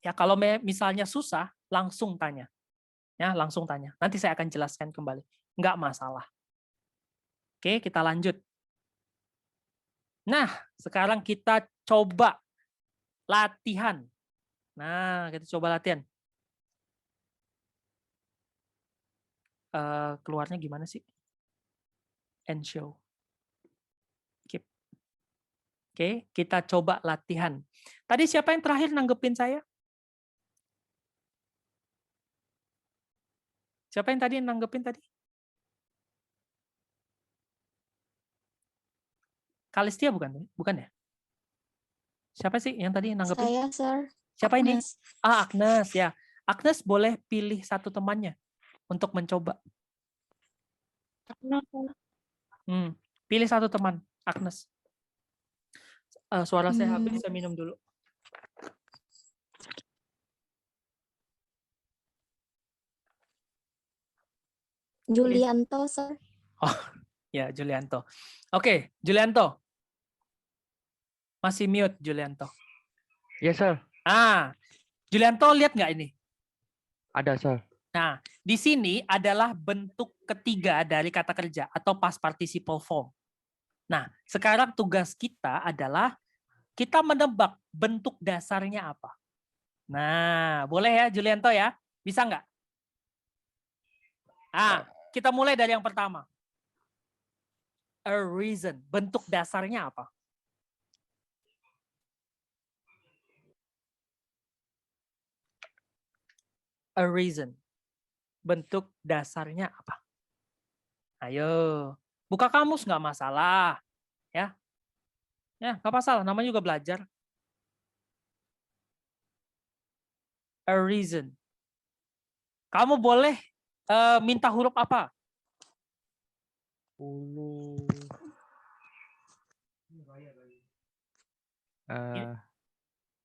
Ya, kalau misalnya susah, langsung tanya. Ya, langsung tanya. Nanti saya akan jelaskan kembali. Enggak masalah. Oke, kita lanjut. Nah, sekarang kita coba latihan. Nah, kita coba latihan. Keluarnya gimana sih? End show. Keep. Oke, kita coba latihan. Tadi siapa yang terakhir nanggepin saya? Siapa yang tadi nanggepin tadi? Kalistia bukan? Bukan ya? Siapa sih yang tadi nanggepin? Saya, Sir. Siapa ini? Agnes. Agnes ya. Agnes boleh pilih satu temannya untuk mencoba. Pilih satu teman, Agnes. Suara saya habis, saya minum dulu. Julianto, Sir. Oh, ya Julianto. Oke, Julianto. Masih mute Julianto. Yes, sir. Julianto lihat nggak ini? Ada, sir. Nah, di sini adalah bentuk ketiga dari kata kerja atau past participle form. Nah, sekarang tugas kita adalah kita menebak bentuk dasarnya apa. Nah, boleh ya Julianto ya? Bisa nggak? Kita mulai dari yang pertama. A reason. Bentuk dasarnya apa? A reason. Bentuk dasarnya apa? Ayo, buka kamus nggak masalah, ya, nggak masalah. Namanya juga belajar. A reason. Kamu boleh minta huruf apa?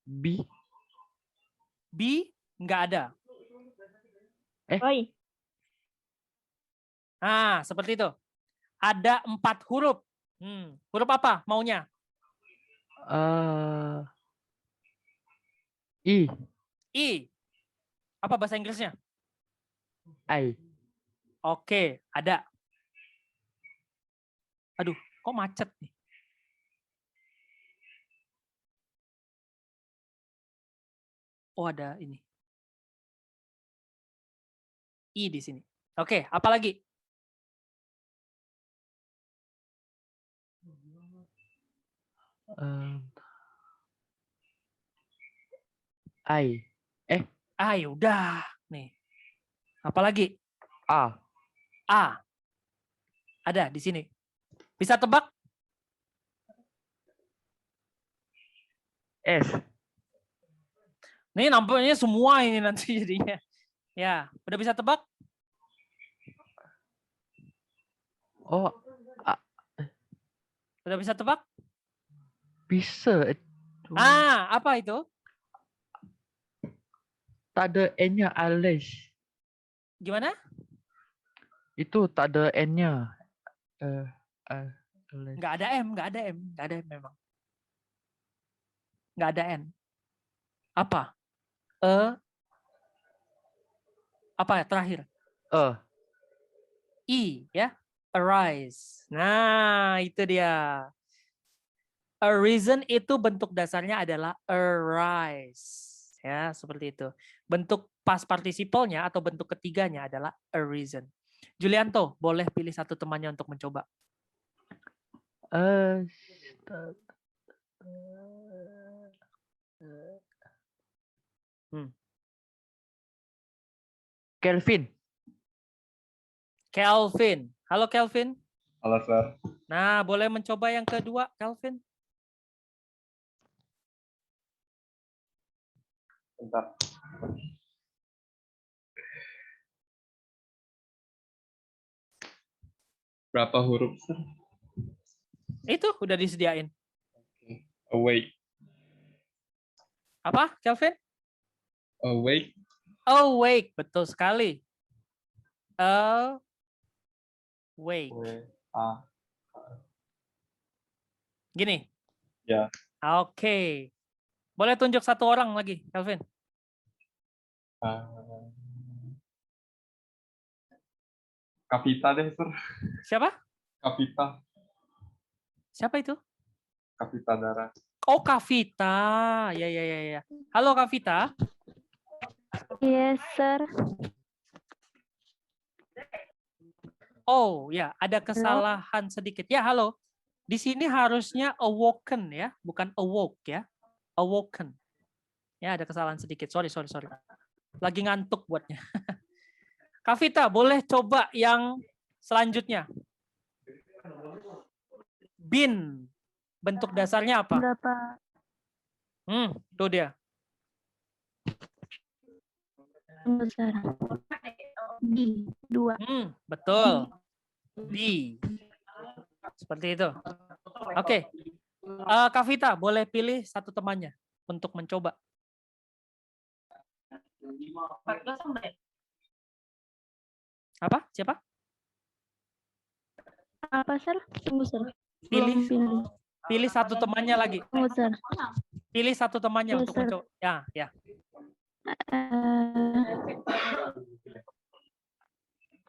B. B nggak ada. Seperti itu. Ada 4 huruf. Huruf apa maunya? I. I. Apa bahasa Inggrisnya? I. Oke, ada. Aduh, kok macet nih? Oh, ada ini. I di sini. Oke, apa lagi? I. Udah. Nih. Apa lagi? A. Ada di sini. Bisa tebak? S. Nih nampaknya semua ini nanti jadinya. Ya, udah bisa tebak? Oh, Udah bisa tebak? bisa. Apa itu? Tak ada N-nya, Alice. Gimana? Itu tak ada N-nya. Nggak ada M memang. Nggak ada N. Apa? Apa ya terakhir? I ya. Arise. Nah, itu dia. A reason itu bentuk dasarnya adalah arise. Ya, seperti itu. Bentuk past participle-nya atau bentuk ketiganya adalah a reason. Julianto, boleh pilih satu temannya untuk mencoba. Eh, Kelvin. Kelvin. Halo Kelvin. Halo, Sir. Nah, boleh mencoba yang kedua, Kelvin? Bentar. Berapa huruf, Sir? Itu udah disediain. Awake. Apa, Kelvin? Awake. Awake, betul sekali. Awake. Gini. Ya. Oke. Boleh tunjuk satu orang lagi, Kelvin? Kavita deh, Sir. Siapa? Kavita. Siapa itu? Kavita Dara. Oh, Kavita. Ya. Halo, Kavita. Yes, sir. Oh, ya, ada kesalahan sedikit. Ya, halo. Di sini harusnya awoken ya, bukan awoke ya. Awoken. Ya, ada kesalahan sedikit. Sorry. Lagi ngantuk buatnya. Kavita, boleh coba yang selanjutnya. Bin. Bentuk dasarnya apa? Berapa? Tuh dia. Besar. D. 2. Betul. D. Seperti itu. Oke. Kavita, boleh pilih satu temannya untuk mencoba. Apa? Siapa? Apa, sir? Tunggu, sir. Pilih satu temannya lagi. Tunggu, sir. Pilih satu temannya Yes, untuk sir. mencoba. Ya.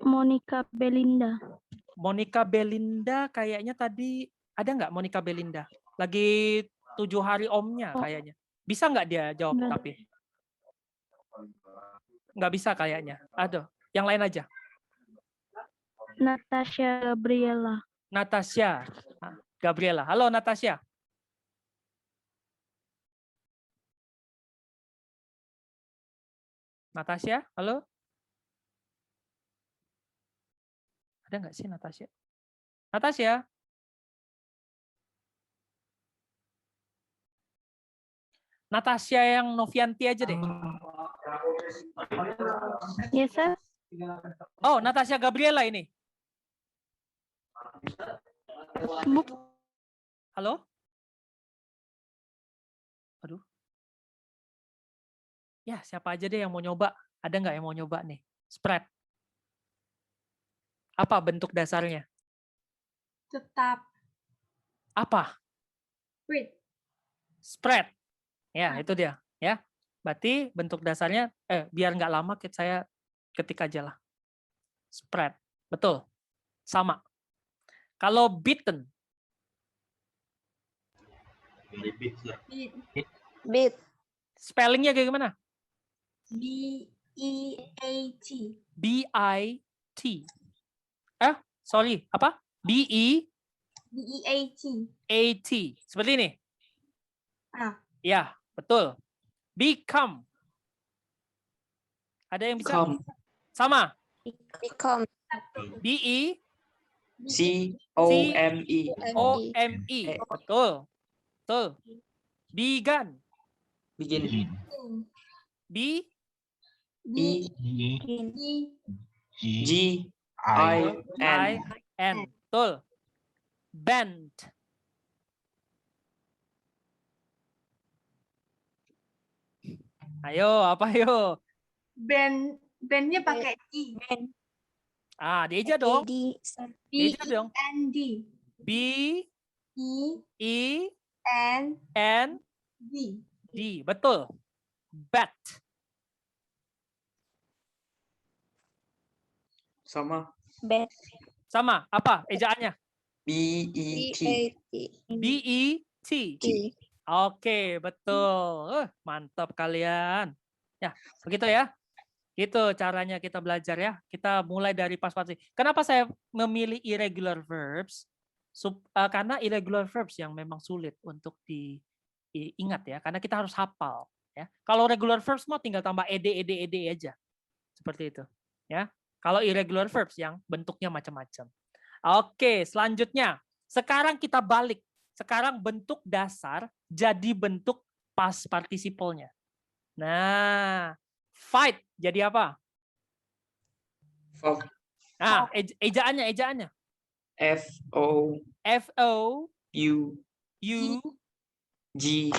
Monica Belinda. Monica Belinda kayaknya tadi ada nggak Monica Belinda? Lagi 7 hari omnya kayaknya. Bisa nggak dia jawab Nggak. tapi? Nggak bisa kayaknya. Aduh, yang lain aja. Natasha Gabriela. Natasha Gabriela. Halo Natasha. Natasha, halo. Ada nggak sih Natasha? Natasha. Natasha yang Novianti aja deh. Yes, sir. Oh, Natasha Gabriela ini. Halo? Aduh. Ya, siapa aja deh yang mau nyoba? Ada nggak yang mau nyoba nih? Spread. Apa bentuk dasarnya? Tetap. Apa? Spread. Ya, itu dia. Ya, berarti bentuk dasarnya, biar nggak lama saya ketik aja lah. Spread. Betul. Sama. Kalau beaten. Beat. Spellingnya kayak gimana? B-E-A-T. B-I-T. Sorry. Apa? B-E? B-E-A-T. A-T. Seperti ini? Ya, betul. Become. Ada yang bisa? Come. Sama. Become. B-E? C-O-M-E. O-M-E. Betul. Began. Begin. B? G-I-N. I-N. Betul. Bend. Ayo, apa ayo? Bandnya pakai D. Dieja dong. Dieja dong. B-E-N-D. B-E-N-D. D. Betul. Bet. Sama. Sama. Apa ejaannya? B-E-T. B-E-T. Oke, betul. Mantap kalian. Ya, begitu ya. Itu caranya kita belajar ya. Kita mulai dari past participle. Kenapa saya memilih irregular verbs? Karena irregular verbs yang memang sulit untuk diingat ya. Karena kita harus hafal. Ya. Kalau regular verbs mau tinggal tambah ed aja. Seperti itu. Ya. Kalau irregular verbs yang bentuknya macam-macam. Oke, selanjutnya. Sekarang kita balik. Sekarang bentuk dasar jadi bentuk past participle-nya. Nah, fight jadi apa? Fog. Nah, ejaannya. F-O-U-G. G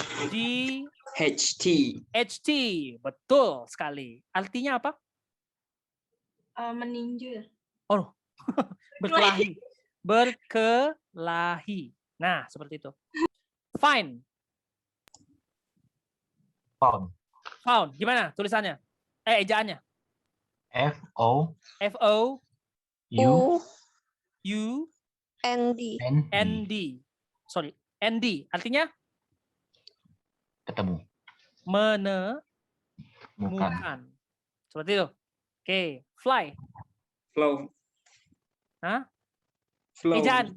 H T. Betul sekali. Artinya apa? Meninju. Oh, berkelahi. Berkelahi. Nah, seperti itu. Find. Found. Gimana tulisannya? Ejaannya. F-O-U N-D. Sorry, N-D. Artinya? ketemu. Menemukan. Seperti itu. Oke, fly. Flow. Hah? Flow. Ejan.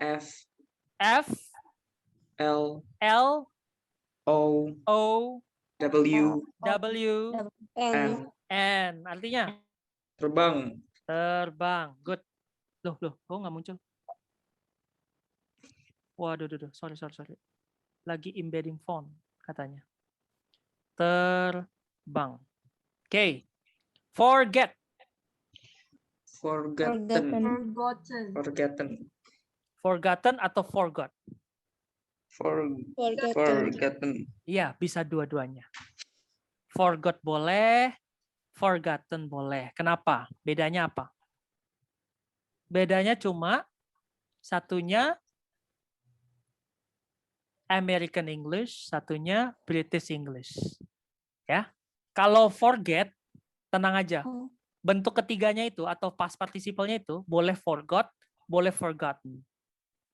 F. F. L. L. O. O. W. W. N. N. Artinya? Terbang. Terbang. Good. Loh, kok nggak muncul? Waduh, sorry. Lagi embedding font katanya. Terbang. Oke. Forget. Forgotten atau forgot? Forgotten. Iya, bisa dua-duanya. Forgot boleh, forgotten boleh. Kenapa? Bedanya apa? Bedanya cuma satunya American English, satunya British English. Ya. Kalau forget, tenang aja. Bentuk ketiganya itu atau past participle-nya itu boleh forgot, boleh forgotten.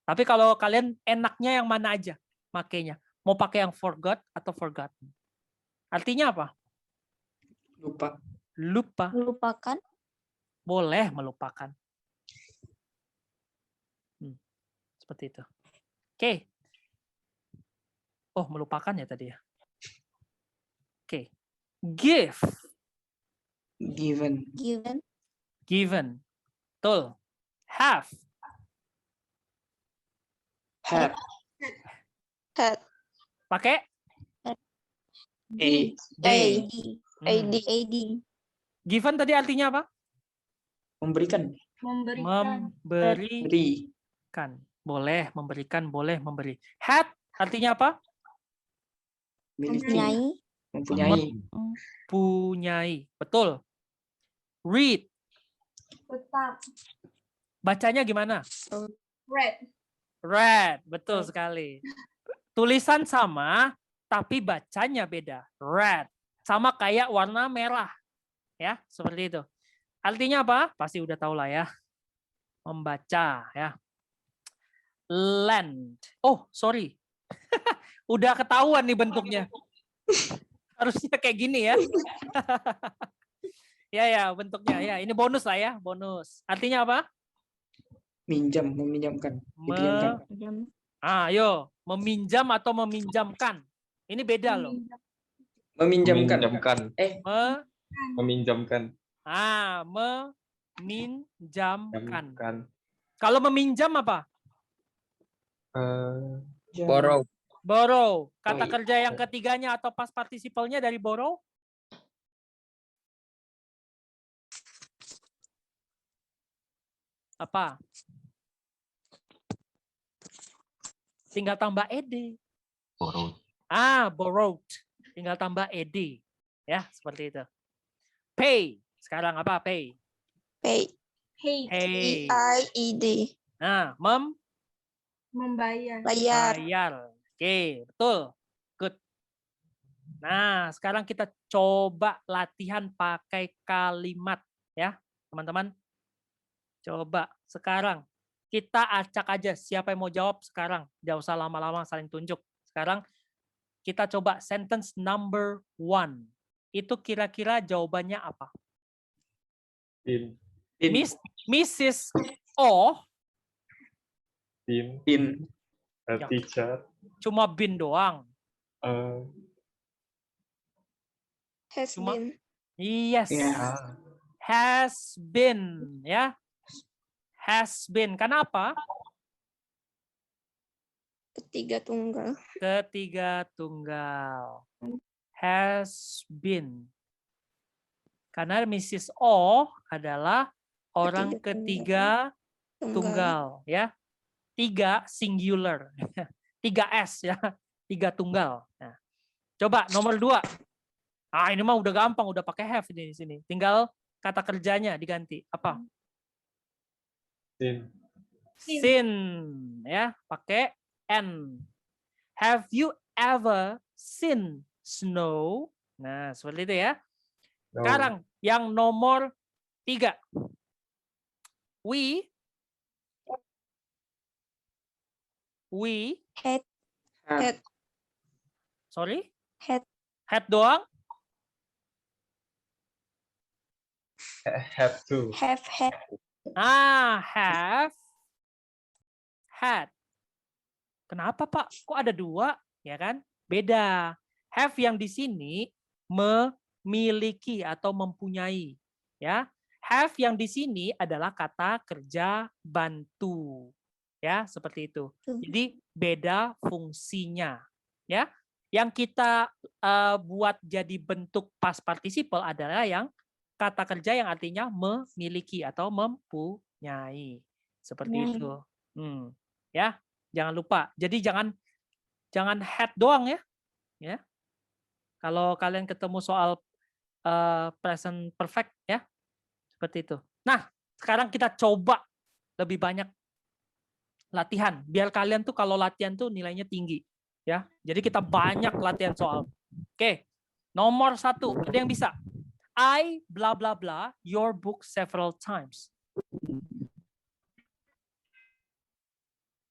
Tapi kalau kalian enaknya yang mana aja makainya. Mau pakai yang forgot atau forgotten. Artinya apa? Lupa. Melupakan. Boleh melupakan. Seperti itu. Oke. Oh, melupakan ya tadi ya. Oke. Give. Given. Betul. Have. Pakai AD. Given tadi artinya apa? Memberikan. Memberikan. Boleh memberikan, boleh memberi. Had artinya apa? Mempunyai. Betul. Read. Bacanya gimana? Red. Betul sekali. Tulisan sama, tapi bacanya beda. Red. Sama kayak warna merah. Ya, seperti itu. Artinya apa? Pasti udah tahu lah ya. Membaca ya. Land. Oh, sorry. Udah ketahuan nih bentuknya. Harusnya kayak gini ya. Ya, bentuknya. Ya, ini bonus lah ya, bonus. Artinya apa? Meminjamkan. Ayo, meminjam atau meminjamkan. Ini beda loh. Meminjamkan. Meminjamkan. Meminjamkan. Kalau meminjam apa? Borrow. Kata kerja yang ketiganya atau past participle-nya dari borrow? Apa? Tinggal tambah ed. Borrowed. Tinggal tambah ed. Ya, seperti itu. Pay. Sekarang apa? Pay. P-I-E-D. Nah, Membayar. Bayar. Oke, betul. Good. Nah, sekarang kita coba latihan pakai kalimat ya, teman-teman. Coba sekarang kita acak aja siapa yang mau jawab sekarang. Jangan usah lama-lama saling tunjuk. Sekarang kita coba sentence number 1. Itu kira-kira jawabannya apa? Been. Mrs. O Been. A Ya. teacher. cuma been doang. Has Cuma- been. Yes. Ya. Has been, ya. Has been. Kenapa? Ketiga tunggal. Ketiga tunggal. Has been. Karena Mrs. O adalah orang ketiga tunggal, ya. 3 singular. 3S ya. 3 tunggal. Nah, coba nomor 2. Ah, ini mah udah gampang, udah pakai have ini di sini. Tinggal kata kerjanya diganti. Apa? Seen. Seen, ya, pakai N. Have you ever seen snow? Nah, seperti itu ya. No. Sekarang yang nomor 3. We Had. Have. sorry, Had. had doang. Have to. Have had. Have had. Kenapa, Pak? Kok ada 2? Ya kan? Beda. Have yang di sini memiliki atau mempunyai, ya. Have yang di sini adalah kata kerja bantu. Ya, seperti itu. Jadi beda fungsinya, ya. Yang kita buat jadi bentuk past participle adalah yang kata kerja yang artinya memiliki atau mempunyai. Seperti itu. Ya, jangan lupa. Jadi jangan had doang ya. Ya. Kalau kalian ketemu soal present perfect ya. Seperti itu. Nah, sekarang kita coba lebih banyak latihan. Biar kalian tuh kalau latihan tuh nilainya tinggi. Ya, jadi kita banyak latihan soal. Oke, nomor 1. Ada yang bisa? I blah blah blah your book several times.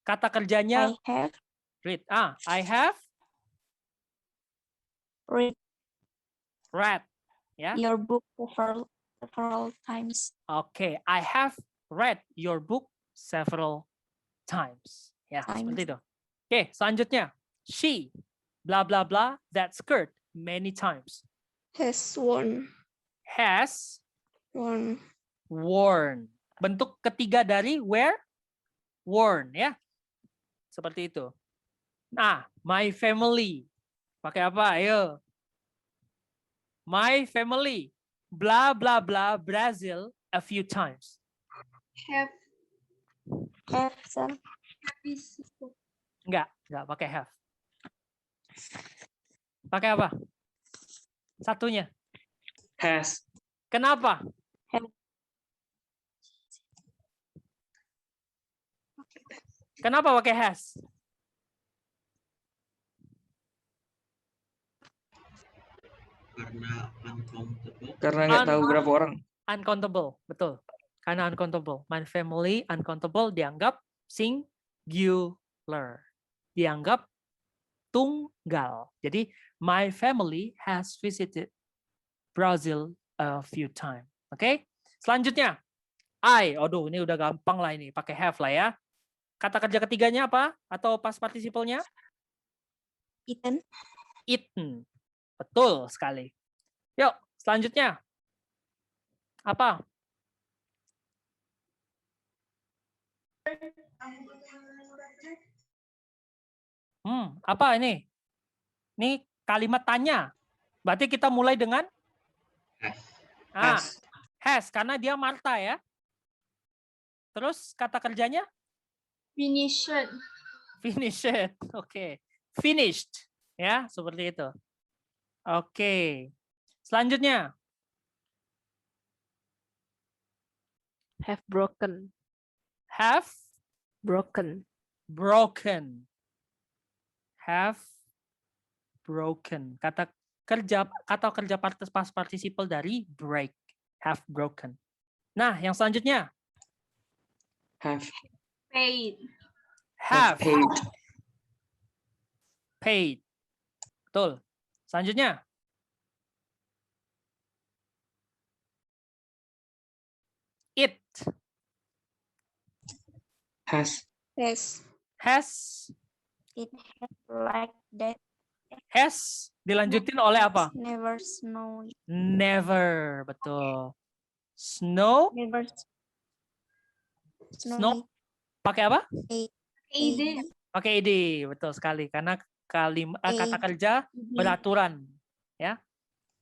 Kata kerjanya I have read. I have read. Ya. your book several times. Oke, I have read your book several times. Ya, seperti itu. Oke, selanjutnya. She blah blah blah that skirt many times. Has worn. Has Worn. worn. Bentuk ketiga dari wear, worn ya. Seperti itu. Nah, my family. Pakai apa? Ayo. My family blah blah blah Brazil a few times. Have. Have some. Enggak pakai have. Pakai apa? Satunya. Has. Kenapa? Kenapa pakai has? Karena uncountable. Karena nggak tahu berapa orang. Uncountable, betul. Karena uncountable. My family uncountable dianggap singular. Dianggap tunggal. Jadi my family has visited Brazil a few times. Oke? Selanjutnya aduh ini udah gampang lah ini, pakai have lah ya. Kata kerja ketiganya apa? Atau past participle-nya? Eaten. Eaten. Betul sekali. Yuk, selanjutnya. Apa? Apa ini? Ini kalimat tanya. Berarti kita mulai dengan has, karena dia Marta ya. Terus kata kerjanya? Finished. Finished. Oke. Finished. Ya, seperti itu. Oke. Selanjutnya. Have broken. Have Broken. broken. Have broken. Kata kerja past participle dari break. Have broken. Nah, yang selanjutnya. Have. Paid. Have paid. paid. Betul. Selanjutnya. It. Has. Yes. Has. It has like that. Has dilanjutin oleh apa? Never snow. Never. Betul. Snow. Never Snow. Pakai apa? Ide. Pakai id. Betul sekali. Karena kata kerja beraturan. Ya.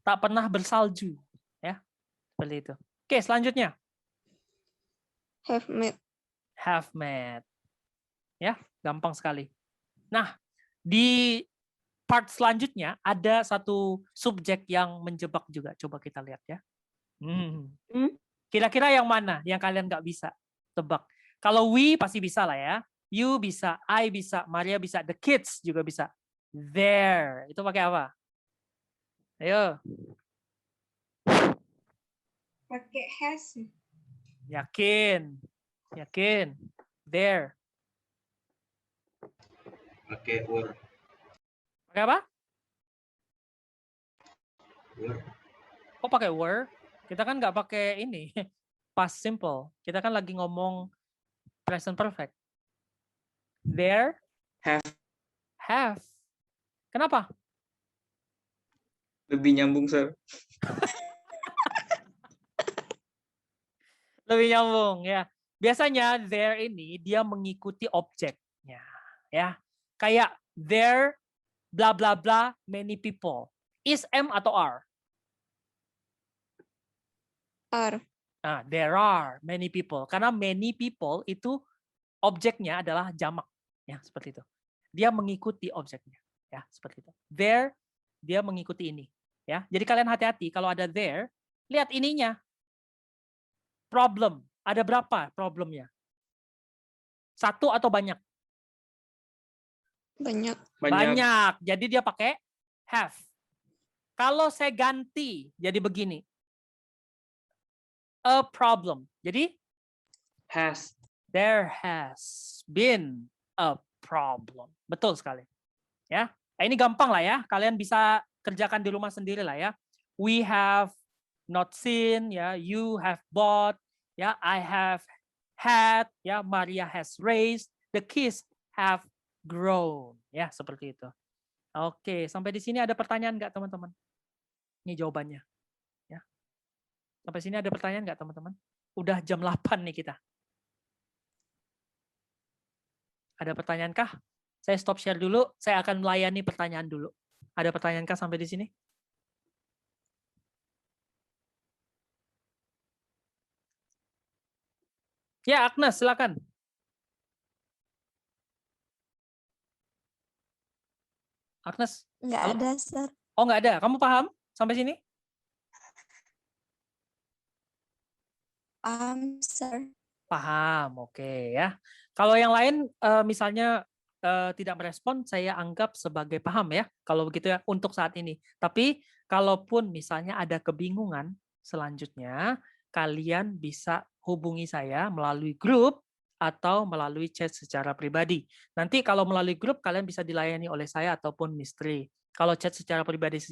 Tak pernah bersalju. Ya. Seperti itu. Oke, selanjutnya. Have met. Have met. Ya, gampang sekali. Nah, di part selanjutnya ada satu subjek yang menjebak juga. Coba kita lihat ya. Kira-kira yang mana yang kalian nggak bisa tebak? Kalau we pasti bisa lah ya. You bisa, I bisa, Maria bisa, the kids juga bisa. There, itu pakai apa? Ayo. Pakai has. Yakin. Yakin. There. Pakai were. Pakai apa? Were. Kok pakai were? Kita kan nggak pakai ini. Past simple. Kita kan lagi ngomong present perfect. There. Have. Have. Kenapa? Lebih nyambung, Sir. Lebih nyambung ya. Biasanya there ini dia mengikuti objeknya ya. Kayak there bla bla bla many people. Is M atau R? Are. Nah, there are many people. Karena many people itu objeknya adalah jamak ya, seperti itu. Dia mengikuti objeknya ya, seperti itu. There dia mengikuti ini ya. Jadi kalian hati-hati kalau ada there, lihat ininya. Problem. Ada berapa problemnya? Satu atau banyak? Banyak. Banyak. Jadi dia pakai have. Kalau saya ganti jadi begini. A problem. Jadi Has. there has been a problem. Betul sekali. Ya. Ini gampang lah ya. Kalian bisa kerjakan di rumah sendiri lah ya. We have not seen, ya. You have bought, ya. I have had, ya. Maria has raised. The kids have grown, ya. Seperti itu. Oke, sampai di sini ada pertanyaan nggak teman-teman? Ini jawabannya, ya. Sampai sini ada pertanyaan nggak teman-teman? Udah jam 8 nih kita. Ada pertanyaankah? Saya stop share dulu. Saya akan melayani pertanyaan dulu. Ada pertanyaankah sampai di sini? Ya, Agnes, silakan. Agnes. Nggak halo? ada, Sir. Oh, nggak ada. Kamu paham sampai sini? Paham, Sir. Paham, oke ya. Kalau yang lain misalnya tidak merespon, saya anggap sebagai paham ya. Kalau begitu ya untuk saat ini. Tapi kalaupun misalnya ada kebingungan selanjutnya, kalian bisa hubungi saya melalui grup atau melalui chat secara pribadi. Nanti kalau melalui grup kalian bisa dilayani oleh saya ataupun Mistri. Kalau chat secara pribadi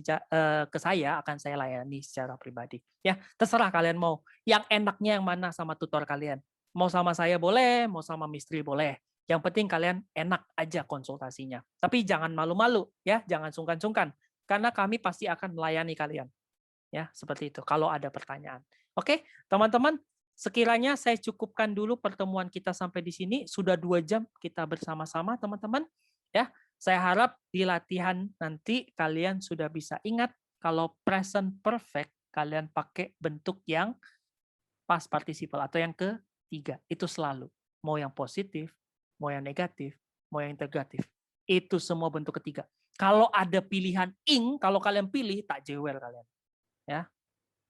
ke saya akan saya layani secara pribadi. Ya, terserah kalian mau. Yang enaknya yang mana sama tutor kalian. Mau sama saya boleh, mau sama Mistri boleh. Yang penting kalian enak aja konsultasinya. Tapi jangan malu-malu ya, jangan sungkan-sungkan karena kami pasti akan melayani kalian. Ya, seperti itu kalau ada pertanyaan. Oke, teman-teman, sekiranya saya cukupkan dulu pertemuan kita sampai di sini. Sudah 2 jam kita bersama-sama, teman-teman. Ya, saya harap di latihan nanti kalian sudah bisa ingat kalau present perfect kalian pakai bentuk yang past participle atau yang ketiga. Itu selalu. Mau yang positif, mau yang negatif, mau yang integratif. Itu semua bentuk ketiga. Kalau ada pilihan ing, kalau kalian pilih, tak jewer kalian.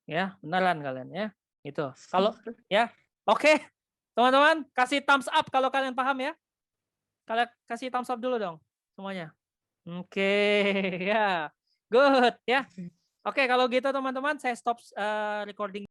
Ya, beneran kalian ya. Itu. Kalau ya, oke. Teman-teman, kasih thumbs up kalau kalian paham ya. Kalian kasih thumbs up dulu dong semuanya. Oke, ya. Good ya. Oke, kalau gitu teman-teman, saya stop recording.